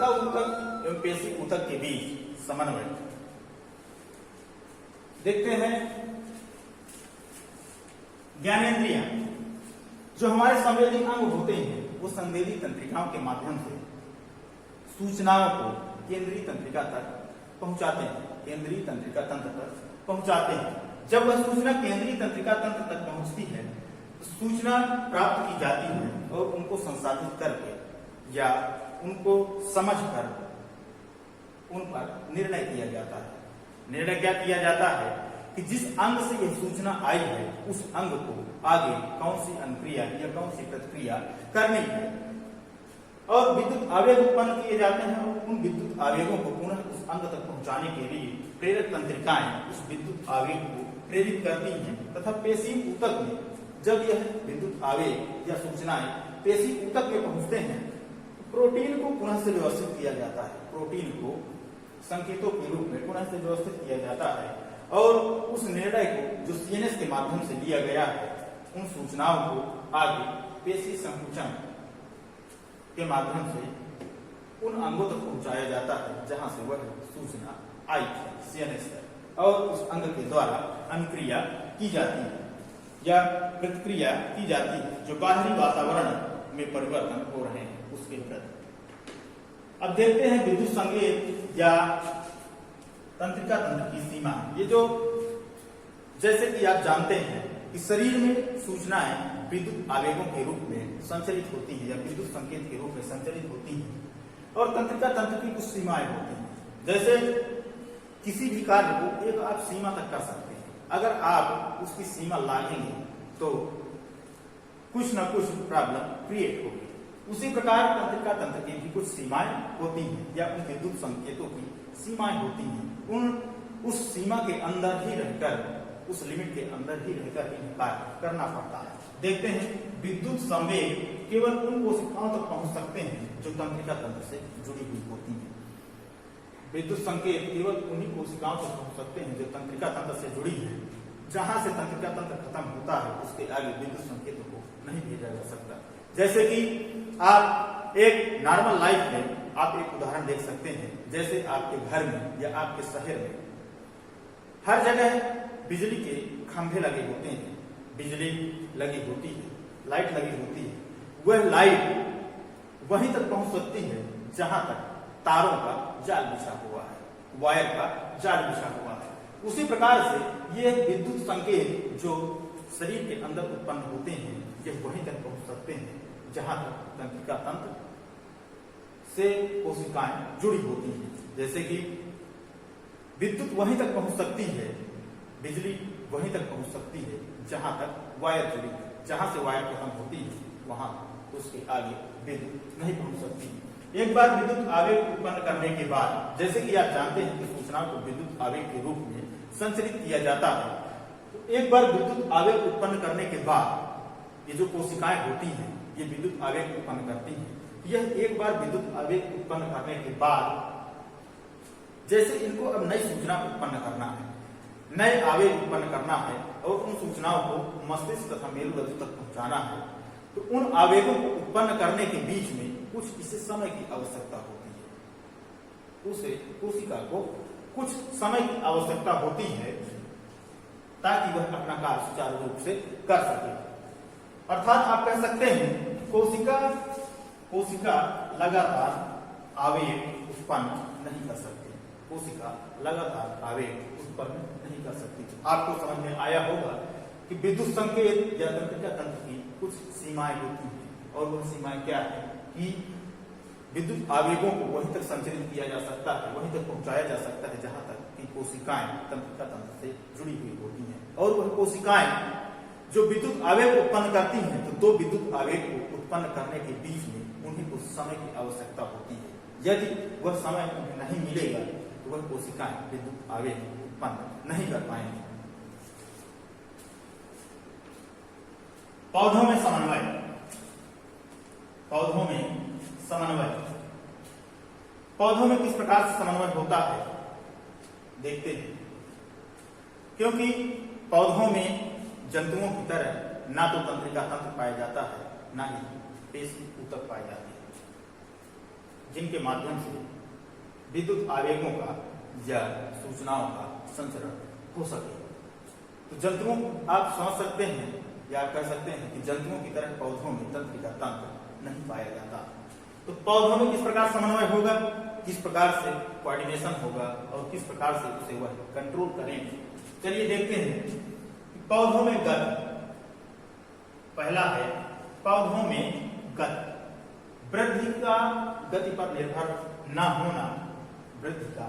तंत्रिका ऊतक एवं पेशी ऊतक के बीच समन्वय देखते हैं। ज्ञानेंद्रियां जो हमारे संवेदी अंग होते हैं वो संवेदी तंत्रिकाओं के माध्यम से सूचनाओं को केंद्रीय तंत्रिका तक पहुंचाते हैं, केंद्रीय तंत्रिका तंत्र तक पहुंचाते हैं। जब वह सूचना केंद्रीय तंत्रिका तंत्र तक पहुंचती है तो सूचना प्राप्त की जाती है और उनको संसाधित करके या उनको समझकर उन पर निर्णय किया जाता है। निर्णय क्या किया जाता है कि जिस अंग से यह सूचना आई है उस अंग को आगे कौन सी अनुक्रिया या कौन सी प्रतिक्रिया करनी है और विद्युत आवेग उत्पन्न किए जाते हैं और उन विद्युत आवेगों को पुनः उस अंग तक पहुंचाने के लिए प्रेरक तंत्रिकाएं उस विद्युत आवेग को प्रेरित करती हैं तथा पेशी ऊतक में जब यह विद्युत आवेग या सूचनाएं पेशी ऊतक में पहुंचते हैं तो प्रोटीन को पुनः से व्यवस्थित किया जाता है। प्रोटीन को संकेतों के रूप में पुनः से व्यवस्थित किया जाता है और उस निर्णय को जो सीएनएस के माध्यम से लिया गया है उन सूचनाओं को आगे पेशी संकुचन के माध्यम से उन अंगों तक पहुंचाया जाता है जहां से वह सूचना आई है सीएनएस तक और उस अंग के द्वारा अनुक्रिया की जाती है या प्रतिक्रिया की जाती है जो बाहरी वातावरण में परिवर्तन हो रहे हैं उसके प्रति। अब देखते हैं विद्युत संकेत या तंत्रिका तंत्र की सीमा। ये जो जैसे कि आप जानते हैं कि शरीर में सूचनाएं विद्युत आवेगों के रूप में संचरित होती है या विद्युत संकेत के रूप में संचरित होती है और तंत्रिका तंत्र की कुछ सीमाएं होती हैं। जैसे किसी भी कार्य को एक आप सीमा तक कर सकते हैं, अगर आप उसकी सीमा लांघेंगे तो कुछ न कुछ प्रॉब्लम क्रिएट होगी। उसी प्रकार तंत्रिका तंत्र की भी कुछ सीमाएं होती हैं या उन विद्युत संकेतों की सीमाएं होती हैं। उस सीमा के अंदर ही रहकर, उस लिमिट के अंदर ही रहकर इन्हें कार्य करना पड़ता है। देखते हैं विद्युत संवेग केवल उन कोशिकाओं तक पहुंच सकते हैं जो तंत्रिका तंत्र से जुड़ी हुई होती हैं। विद्युत संकेत केवल उन्हीं कोशिकाओं तक पहुंच सकते हैं जो तंत्रिका तंत्र से जुड़ी है। जहां से तंत्रिका तंत्र खत्म होता है उसके आगे विद्युत संकेतों को नहीं भेजा जा सकता। जैसे कि आप एक नॉर्मल लाइफ में आप एक उदाहरण देख सकते हैं, जैसे आपके घर में या आपके शहर में हर जगह बिजली के खंभे लगे होते हैं, बिजली लगी होती है, लाइट लगी होती है। वह लाइट वहीं तक पहुंच सकती है जहां तक तारों का जाल बिछा हुआ है, वायर का जाल बिछा हुआ है। उसी प्रकार से ये विद्युत संकेत जो शरीर के अंदर उत्पन्न होते हैं ये वहीं तक पहुंच सकते हैं जहां तक तंत्रिका तंत्र से कोशिकाएं जुड़ी होती हैं। जैसे कि विद्युत वहीं तक पहुंच सकती है, बिजली वहीं तक पहुंच सकती है जहां तक वायर जुड़ी है। जहां से वायर खत्म होती है वहां उसके आगे विद्युत नहीं पहुंच सकती। एक बार विद्युत आवेग उत्पन्न करने के बाद, जैसे कि आप जानते हैं कि सूचनाओं को विद्युत आवेग के रूप में संचरित किया जाता है, तो एक बार विद्युत आवेग उत्पन्न करने के बाद ये जो कोशिकाएं होती हैं ये विद्युत आवेग उत्पन्न करती हैं। यह एक बार विद्युत आवेग उत्पन्न करने के बाद जैसे इनको अब नई सूचना उत्पन्न करना है, नए आवेग उत्पन्न करना है और उन सूचनाओं को मस्तिष्क तथा मेरुरज्जु तक पहुंचाना है, तो उन आवेगों को उत्पन्न करने के बीच में कुछ इसे समय की आवश्यकता होती है। उसे कोशिका को कुछ समय की आवश्यकता होती है ताकि वह अपना कार्य सुचारू रूप से कर सके। अर्थात आप कह सकते हैं कोशिका लगातार आवेग उत्पन्न नहीं कर सकती, कोशिका लगातार आवेग उत्पन्न नहीं कर सकती। आपको समझ में आया होगा कि विद्युत संकेत या तंत्रिका तंत्र की कुछ सीमाएं होती हैं और वह सीमाएं क्या है कि विद्युत आवेगों को वहीं तक संचरित किया जा सकता है, वहीं तक पहुंचाया जा सकता है जहां तक कि कोशिकाएं तंत्रिका तंत्र से जुड़ी हुई होती हैं। और वह कोशिकाएं जो विद्युत आवेग उत्पन्न करती हैं तो दो विद्युत आवेग को उत्पन्न करने के बीच में उन्हें कुछ समय की आवश्यकता होती है। यदि वह समय उन्हें नहीं मिलेगा तो वह कोशिकाएं विद्युत आवेग उत्पन्न नहीं कर पाएंगे। पौधों में समन्वय, पौधों में समन्वय, पौधों में किस प्रकार से समन्वय होता है देखते हैं। क्योंकि पौधों में जंतुओं की तरह ना तो तंत्रिका तंत्र पाया जाता है ना ही पेशी ऊतक पाए जाते हैं। जिनके माध्यम से विद्युत आवेगों का या सूचनाओं का संचरण हो सके। तो जंतुओं आप समझ सकते हैं या कह सकते हैं कि जंतुओं की तरह पौधों में तंत्रिका तंत्र नहीं पाया जाता। तो पौधों में किस प्रकार समन्वय होगा, किस प्रकार से कोऑर्डिनेशन होगा और किस प्रकार से उसे वह कंट्रोल करेंगे। चलिए देखते हैं पौधों में गति। पहला है पौधों में गति। वृद्धि का गति पर निर्भर ना होना, वृद्धि का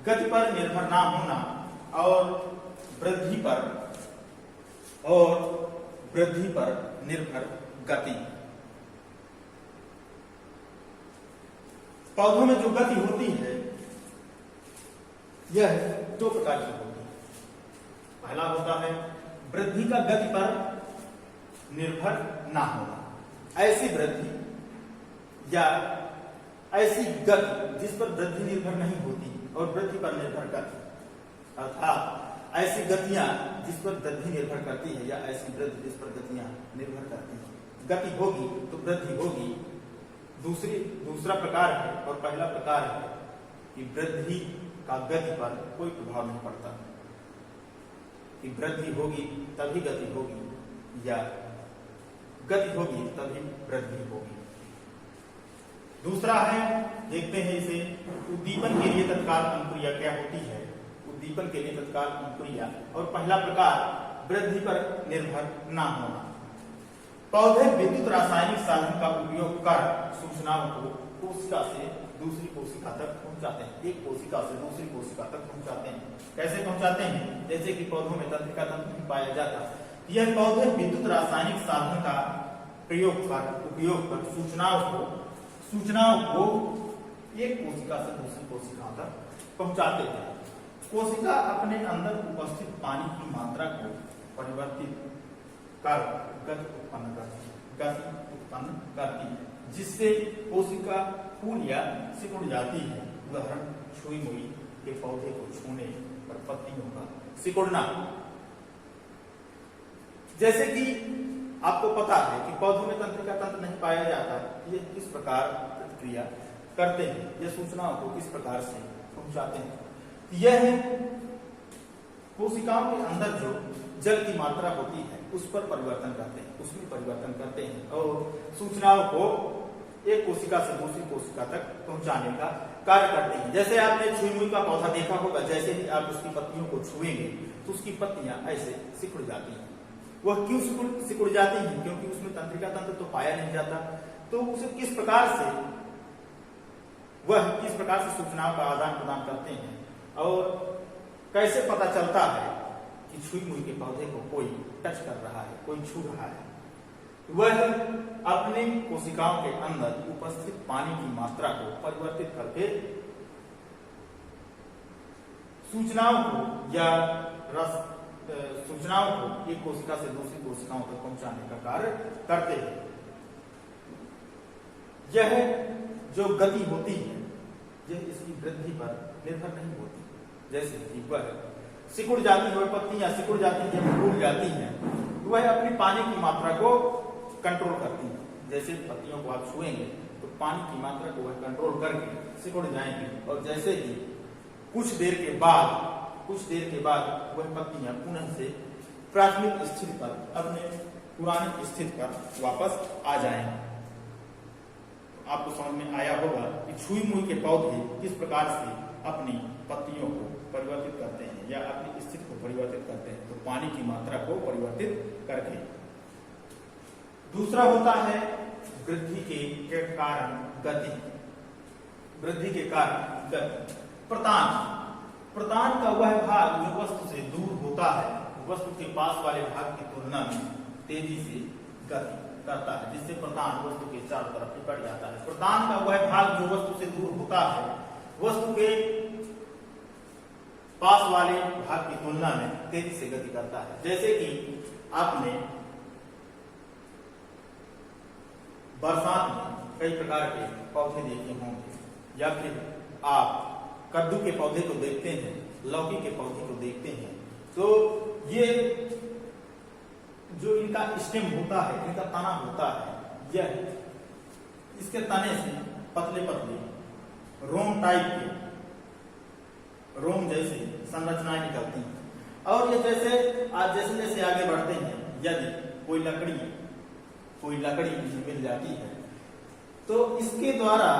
गति पर निर्भर ना होना और वृद्धि पर निर्भर गति। पौधों में जो गति होती है यह दो प्रकार की होती है। पहला होता है वृद्धि का गति पर निर्भर ना होना, ऐसी वृद्धि या ऐसी गति जिस पर वृद्धि निर्भर नहीं होती और वृद्धि पर निर्भर करती, अर्थात ऐसी गतियां जिस पर वृद्धि निर्भर करती है या ऐसी वृद्धि जिस पर गतियां निर्भर करती है। गति होगी तो वृद्धि होगी। दूसरा प्रकार है और पहला प्रकार है कि वृद्धि का गति पर कोई प्रभाव नहीं पड़ता, कि वृद्धि होगी तभी गति होगी या गति होगी तभी वृद्धि होगी। दूसरा है, देखते हैं इसे, उद्दीपन के लिए तत्काल अनुक्रिया क्या होती है। उद्दीपन के लिए तत्काल अनुक्रिया। और पहला प्रकार वृद्धि पर निर्भर ना होना। पौधे विद्युत रासायनिक साधन का उपयोग कर सूचनाओं को कोशिका से दूसरी कोशिका तक पहुंचाते हैं, एक कोशिका से दूसरी कोशिका तक पहुंचाते हैं। कैसे पहुंचाते हैं? जैसे कि पौधों में तंत्रिका तंत्र नहीं पाया जाता, यह पौधे विद्युत रासायनिक साधन का उपयोग कर सूचनाओं को एक कोशिका से दूसरी कोशिका तक पहुंचाते हैं। कोशिका अपने अंदर उपस्थित पानी की मात्रा को परिवर्तित कर गति उत्पन्न करती है, जिससे कोशिका फूल या सिकुड़ जाती है। उदाहरण, छुई मुई के पौधे को छूने पर पत्तियों का सिकुड़ना। जैसे कि आपको पता है कि पौधों में तंत्रिका तंत्र नहीं पाया जाता, ये किस प्रकार प्रतिक्रिया करते हैं, ये सूचनाओं को किस प्रकार से पहुंचाते हैं। यह कोशिकाओं के अंदर जो जल की मात्रा होती है उस पर परिवर्तन करते हैं, उसमें परिवर्तन करते हैं और सूचनाओं को एक कोशिका से दूसरी कोशिका तक पहुंचाने का कार्य करते हैं। जैसे आपने छुई मुई का पौधा देखा होगा, जैसे ही आप उसकी पत्तियों को छुएंगे तो उसकी पत्तियां ऐसे सिकुड़ जाती हैं। वह क्यों सिकुड़ जाती हैं? क्योंकि उसमें तंत्रिका तंत्र तो पाया नहीं जाता। तो उसे किस प्रकार से सूचनाओं का आदान प्रदान करते हैं और कैसे पता चलता है कि छुई मुई के पौधे को कोई टच कर रहा है, कोई छू रहा है। वह अपने कोशिकाओं के अंदर उपस्थित पानी की मात्रा को परिवर्तित करके सूचनाओं को एक कोशिका से दूसरी कोशिकाओं तक पहुंचाने का कार्य करते हैं। यह जो गति होती है यह इसकी वृद्धि पर निर्भर नहीं होती। जैसे कि वह सिकुड़ जाती है, पत्तियां सिकुड़ जाती हैं, फूल जाती हैं, वह अपनी पानी की मात्रा को कंट्रोल करती है। जैसे पत्तियों को आप छुएंगे तो पानी की मात्रा को वह कंट्रोल करके सिकुड़ जाएंगी और जैसे ही कुछ देर के बाद वह पत्तियां पुनः से प्राथमिक स्थिति पर, अपने पुरानी स्थिति पर वापस आ जाएंगे। आपको समझ में आया होगा कि छुई मुई के पौधे किस प्रकार से अपनी पत्तियों को परिवर्तित करते हैं या अपनी स्थिति को परिवर्तित करते हैं, तो पानी की मात्रा को परिवर्तित करके। दूसरा होता है वृद्धि के कारण गति। वृद्धि के कारण गति। प्रतान का वह भाग जो वस्तु से दूर होता है, वस्तु के पास वाले भाग की तुलना में तेजी से गति करता है, जिससे प्रतान वस्तु के चारों तरफ लिपट जाता है। प्रतान का वह भाग जो वस्तु से दूर होता है, वस्तु के पास वाले भाग की तुलना में तेजी से गति करता है। जैसे कि आपने बरसात में कई प्रकार के पौधे देखे होंगे या फिर आप कद्दू के पौधे को देखते हैं, लौकी के पौधे को देखते हैं, तो ये जो इनका स्टेम होता है, इनका तना होता है, यह इसके तने से पतले पतले रोम टाइप के, रोम जैसी संरचनाएं निकलती हैं। और ये जैसे आज जैसे जैसे आगे बढ़ते हैं, यदि कोई लकड़ी मिल जाती है तो इसके द्वारा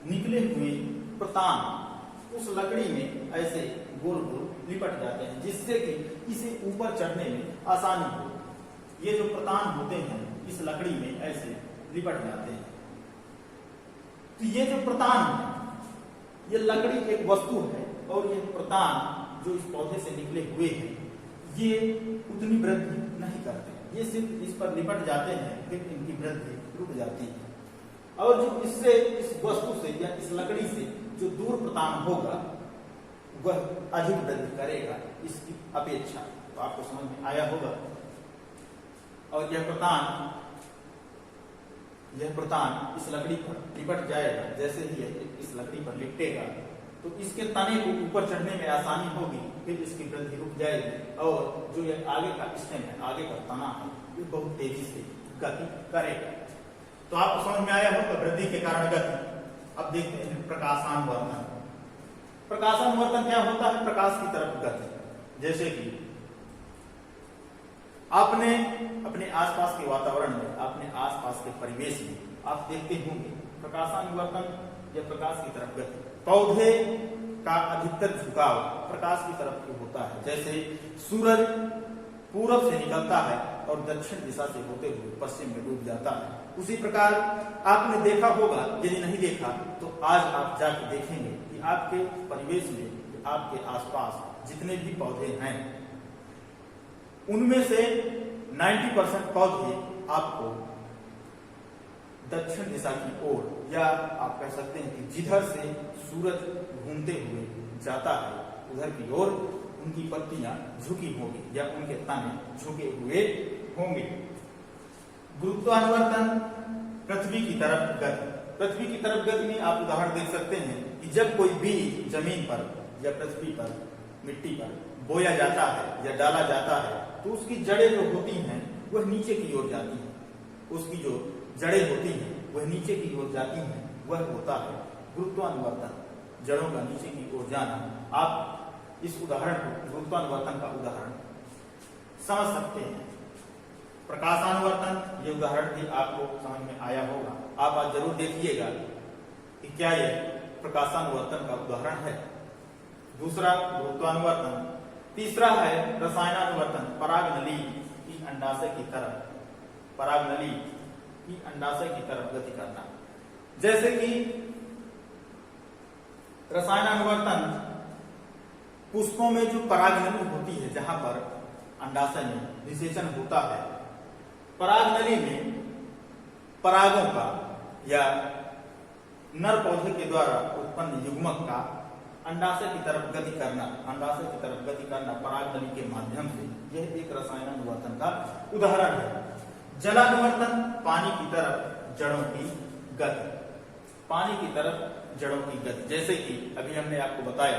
निकले हुए प्रतान उस लकड़ी में ऐसे गोल गोल लिपट जाते हैं, जिससे कि इसे ऊपर चढ़ने में आसानी हो। ये जो प्रतान होते हैं इस लकड़ी में ऐसे लिपट जाते हैं। तो ये जो प्रतान है, ये लकड़ी एक वस्तु है और ये प्रतान जो इस पौधे से निकले हुए हैं ये उतनी वृद्धि नहीं करते, ये सिर्फ इस पर लिपट जाते हैं, फिर इनकी वृद्धि रुक जाती है। और जो इससे, इस वस्तु से या इस लकड़ी से जो दूर प्रतान होगा वह अधिक वृद्धि करेगा इसकी अपेक्षा। तो आपको समझ में आया होगा। और यह प्रतान इस लकड़ी पर लिपट जाएगा। जैसे ही इस लकड़ी पर लिपटेगा तो इसके तने को ऊपर चढ़ने में आसानी होगी, फिर इसकी वृद्धि रुक जाएगी और जो ये आगे का स्टेम है, आगे का तना है, ये बहुत तेजी से गति करेगा। तो आपको समझ में आया होगा वृद्धि के कारण गति। अब देखते हैं प्रकाशानुवर्तन। प्रकाशानुवर्तन क्या होता है? प्रकाश की तरफ गति। जैसे कि आपने अपने आसपास के वातावरण में, अपने आसपास के परिवेश में आप देखते होंगे प्रकाशानुवर्तन या प्रकाश की तरफ गति। पौधे का अधिकतर झुकाव प्रकाश की तरफ को होता है। जैसे सूरज पूरब से निकलता है और दक्षिण दिशा से होते हुए पश्चिम में डूब जाता है, उसी प्रकार आपने देखा होगा, यदि नहीं देखा तो आज आप जाकर देखेंगे कि आपके परिवेश में, आपके आसपास जितने भी पौधे हैं उनमें से 90% पौधे आपको दक्षिण दिशा की ओर, या आप कह सकते हैं कि जिधर से सूरज घूमते हुए जाता है उधर की ओर उनकी पत्तियां झुकी होंगी या उनके तने झुके हुए होंगे। गुरुत्वानुवर्तन, पृथ्वी की तरफ गति। पृथ्वी की तरफ गति में आप उदाहरण देख सकते हैं कि जब कोई बीज जमीन पर या पृथ्वी पर, मिट्टी पर बोया जाता है या डाला जाता है तो उसकी जड़ें जो होती हैं वह नीचे की ओर जाती हैं। उसकी जो जड़ें होती हैं वह नीचे की ओर जाती हैं, वह होता है गुरुत्वानुवर्तन, जड़ों का नीचे की ओर जाना। आप इस उदाहरण को, गुरुत्वानुवर्तन का उदाहरण समझ सकते हैं। प्रकाशानुवर्तन, ये उदाहरण भी आपको समझ में आया होगा। आप आज जरूर देखिएगा कि क्या यह प्रकाशानुवर्तन का उदाहरण है। दूसरा गुरुत्वानुवर्तन। तीसरा है रसायनानुवर्तन, परागनली की अंडाशय की तरफ, परागनली की अंडाशय की तरफ गति करना। जैसे कि रसायनानुवर्तन पुष्पों में जो परागनली होती है, जहां पर अंडाशय में निषेचन होता है, परागनली में परागों का या नर पौधे के द्वारा उत्पन्न युग्मक का अंडाशय की तरफ गति करना, अंडाशय की तरफ गति करना परागनली के माध्यम से, यह एक रसायनानुवर्तन का उदाहरण है। जलानुवर्तन, पानी की तरफ जड़ों की गति, पानी की तरफ जड़ों की गति। जैसे कि अभी हमने आपको बताया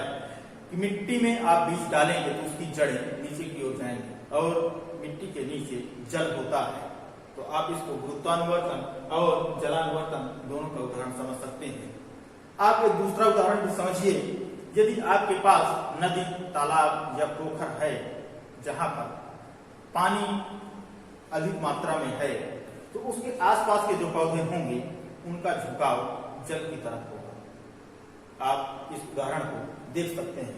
कि मिट्टी में आप बीज डालेंगे तो उसकी जड़ें नीचे की ओर जाएंगी और मिट्टी के नीचे जल होता है। तो आप इसको गुरुत्वानुवर्तन और जलानुवर्तन दोनों का उदाहरण समझ सकते हैं। आप एक दूसरा उदाहरण भी समझिए। यदि आपके पास नदी, तालाब या पोखर है जहां पर पानी अधिक मात्रा में है, तो उसके आसपास के जो पौधे होंगे उनका झुकाव जल की तरफ होगा। आप इस उदाहरण को देख सकते हैं।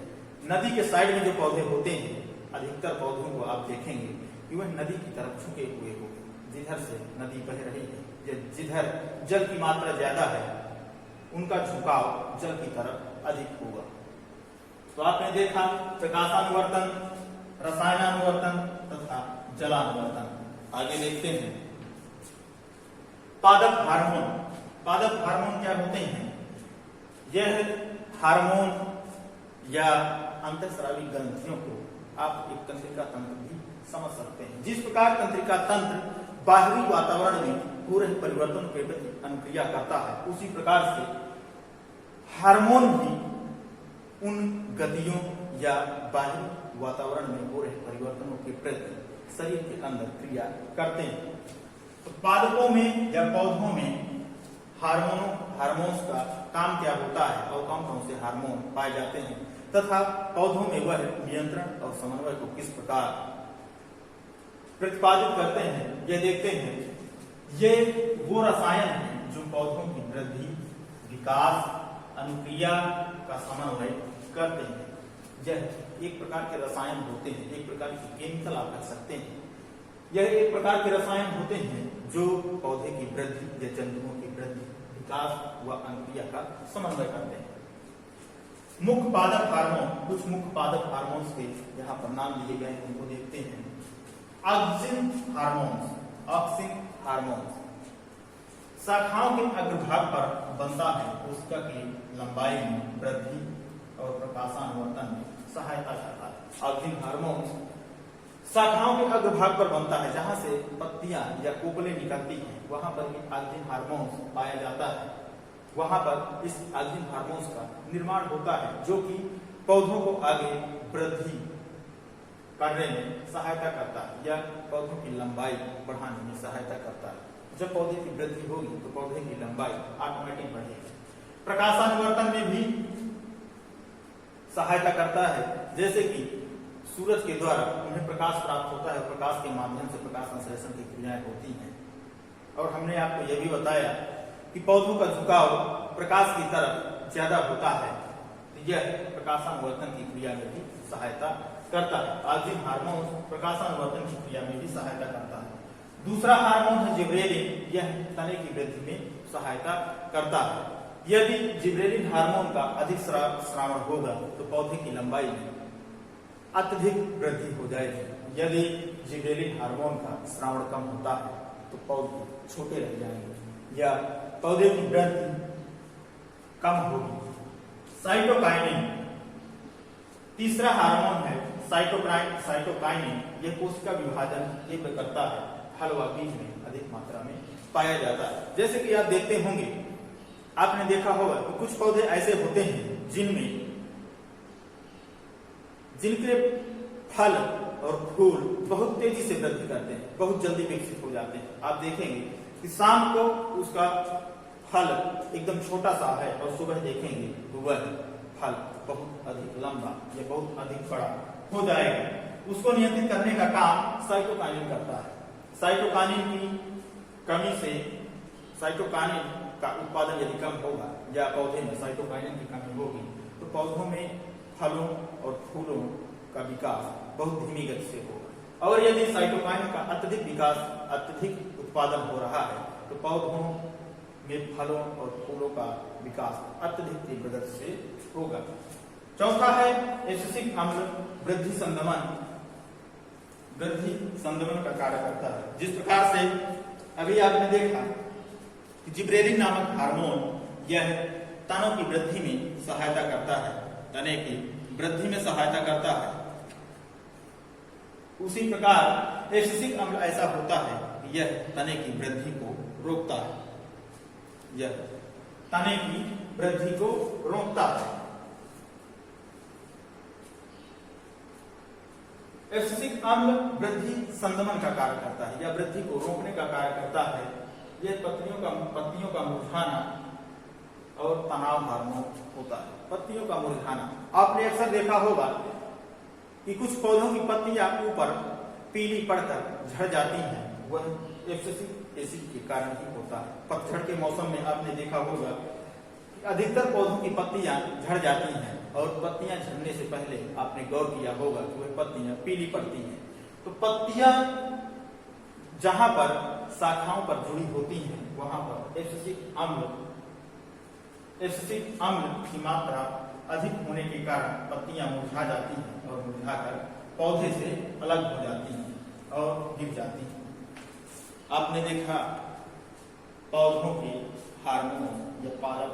नदी के साइड में जो पौधे होते हैं, अधिकतर पौधों को आप देखेंगे कि वह नदी की तरफ झुके हुए होंगे, जिधर से नदी बह रही है या जिधर जल की मात्रा ज्यादा है उनका झुकाव जल की तरफ अधिक होगा। तो आपने देखा प्रकाशानुवर्तन, रसायनानुवर्तन तथा जलानुवर्तन। आगे देखते हैं पादप हार्मोन। पादप हार्मोन क्या होते हैं? यह हार्मोन या अंतःस्रावी ग्रंथियों को आप एक तंत्रिका तंत्र भी समझ सकते हैं। जिस प्रकार तंत्रिका तंत्र बाहरी वातावरण में हो रहे परिवर्तन के प्रति अनुक्रिया करता है, उसी प्रकार से हार्मोन भी उन गतियों या बाहरी वातावरण में हो रहे परिवर्तनों के प्रति शरीर के अंदर क्रिया करते हैं। तो पादपों में या पौधों में हार्मोन्स का काम क्या होता है और कौन कौन से हार्मोन पाए जाते हैं तथा पौधों में वह नियंत्रण और समन्वय को किस प्रकार प्रतिपादित करते हैं, ये देखते हैं। ये वो रसायन हैं जो पौधों की वृद्धि, विकास, अनुक्रिया का समन्वय करते हैं। यह एक प्रकार के रसायन होते हैं, एक प्रकार की केमिकल आप कह सकते हैं। यह एक प्रकार के रसायन होते हैं जो पौधे की वृद्धि या जंतुओं की वृद्धि, विकास व अनुक्रिया का समन्वय करते हैं। मुख्य पादप हार्मोन, कुछ मुख्य पादप हार्मोन्स के यहाँ पर नाम दिए गए हैं, उनको देखते हैं। ऑक्सिन हार्मोन्स, ऑक्सिन हार्मोन्स शाखाओं के अग्रभाग पर बनता है, कोशिका की लंबाई में वृद्धि और प्रकाशानुवर्तन में सहायता करता है। ऑक्सिन हार्मोन्स शाखाओं के अग्रभाग पर बनता है, जहां से पत्तियां या कोपलें निकलती हैं, वहां पर भी ऑक्सिन हार्मोन्स पाया जाता है। वहां पर इस ऑक्सिन हार्मोन्स का निर्माण होता है जो कि पौधों को आगे वृद्धि करने में सहायता करता है या पौधों की लंबाई बढ़ाने में सहायता करता है। जब पौधे की वृद्धि होगी तो पौधे की लंबाई ऑटोमेटिक बढ़ेगी। प्रकाशानुवर्तन में भी सहायता करता है, जैसे कि सूरज के द्वारा उन्हें प्रकाश प्राप्त होता है, प्रकाश के माध्यम से प्रकाश संश्लेषण की क्रियाएं होती हैं। और हमने आपको यह भी बताया कि पौधों का झुकाव प्रकाश की तरफ ज्यादा होता है, तो यह प्रकाशानुवर्तन की क्रिया में भी सहायता करता है। ऑक्सिन हार्मोन प्रकाशानुवर्तन की क्रिया में भी सहायता करता है। दूसरा हार्मोन है जिब्रेलिन, यह तने की वृद्धि में सहायता करता है। यदि जिब्रेलिन हार्मोन का अधिक स्रावण होगा तो पौधे की लंबाई में अत्यधिक वृद्धि हो जाएगी। यदि जिब्रेलिन हार्मोन का स्रावण कम होता है तो पौधे छोटे रह जाएंगे या पौधे की वृद्धि कम होगी। साइटोकाइनिन तीसरा हार्मोन है। साइटोकाइनिन यह कोशिका विभाजन तीव्र करता है, फल व बीज में अधिक मात्रा में पाया जाता है। जैसे कि आप देखते होंगे, आपने देखा होगा कि कुछ पौधे ऐसे होते हैं जिनके फल और फूल बहुत तेजी से वृद्धि करते हैं, बहुत जल्दी विकसित हो जाते हैं। आप देखेंगे कि शाम को उसका फल एकदम छोटा सा है और सुबह देखेंगे तो वह फल बहुत अधिक लंबा या बहुत अधिक बड़ा हो जाएगा। उसको नियंत्रित करने का काम साइटोकाइनिन करता है। साइटोकाइनिन की कमी से साइटोकाइनिन का उत्पादन यदि कम होगा या पौधे में साइटोकाइनिन की कमी होगी तो पौधों में फलों और फूलों का विकास बहुत धीमी गति से होगा। और यदि साइटोकाइनिन का अत्यधिक विकास, अत्यधिक उत्पादन हो रहा है तो पौधों में फलों और फूलों का विकास अत्यधिक तीव्र गति से होगा। चौथा है एब्सिसिक अम्ल वृद्धि संदमन का कार्य करता है। जिस प्रकार से अभी आपने देखा कि जिब्रेलिन नामक हार्मोन यह तनों की वृद्धि में सहायता करता है, तने की वृद्धि में सहायता करता है, उसी प्रकार एब्सिसिक अम्ल ऐसा होता है कि यह तने की वृद्धि को रोकता है, यह तने की वृद्धि को रोकता है। एब्सिसिक अम्ल वृद्धि संदमन का कार्य करता है या वृद्धि को रोकने का कार्य करता है। यह पत्तियों का मुरझाना और तनाव हार्मोन होता है। पत्तियों का मुरझाना आपने अक्सर देखा होगा कि कुछ पौधों की पत्तियां ऊपर पीली पड़कर झड़ जाती हैं, वह एब्सिसिक एसिड के कारण ही होता है। पतझड़ के मौसम में आपने देखा होगा कि अधिकतर पौधों की पत्तियां झड़ जाती हैं और पत्तियां झड़ने से पहले आपने गौर किया होगा कि वह पत्तियां पीली पड़ती हैं। तो पत्तियां जहां पर शाखाओं पर जुड़ी होती हैं वहां पर एब्सिसिक अम्ल की मात्रा अधिक होने के कारण पत्तियां मुरझा जाती हैं और मुरझाकर पौधे से अलग हो जाती हैं और गिर जाती हैं। आपने देखा पौधों के हार्मोन या पादप